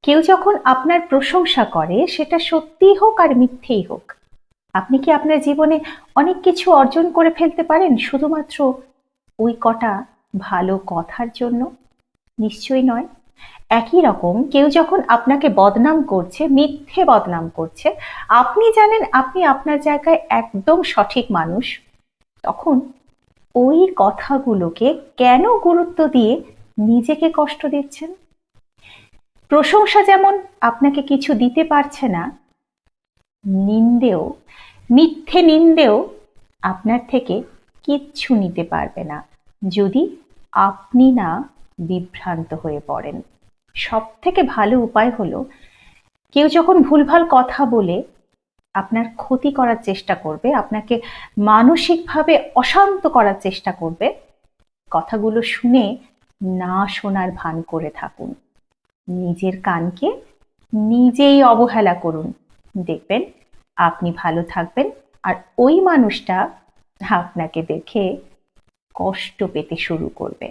কেউ যখন আপনার প্রশংসা করে, সেটা সত্যিই হোক আর মিথ্যেই হোক, আপনি কি আপনার জীবনে অনেক কিছু অর্জন করে ফেলতে পারেন শুধুমাত্র ওই কটা ভালো কথার জন্য? নিশ্চয়ই নয়। একই রকম কেউ যখন আপনাকে বদনাম করছে, মিথ্যে বদনাম করছে, আপনি জানেন আপনি আপনার জায়গায় একদম সঠিক মানুষ, তখন ওই কথাগুলোকে কেন গুরুত্ব দিয়ে নিজেকে কষ্ট দিচ্ছেন? প্রশংসা যেমন আপনাকে কিছু দিতে পারছে না, নিন্দেও, মিথ্যে নিন্দেও আপনার থেকে কিচ্ছু নিতে পারবে না, যদি আপনি না বিভ্রান্ত হয়ে পড়েন। সব থেকে ভালো উপায় হলো, কেউ যখন ভুলভাল কথা বলে আপনার ক্ষতি করার চেষ্টা করবে, আপনাকে মানসিকভাবে অশান্ত করার চেষ্টা করবে, কথাগুলো শুনে না শোনার ভান করে থাকুন। নিজের কানকে নিজেই অবহেলা করুন, দেখবেন আপনি ভালো থাকবেন, আর ওই মানুষটা আপনাকে দেখে কষ্ট পেতে শুরু করবে।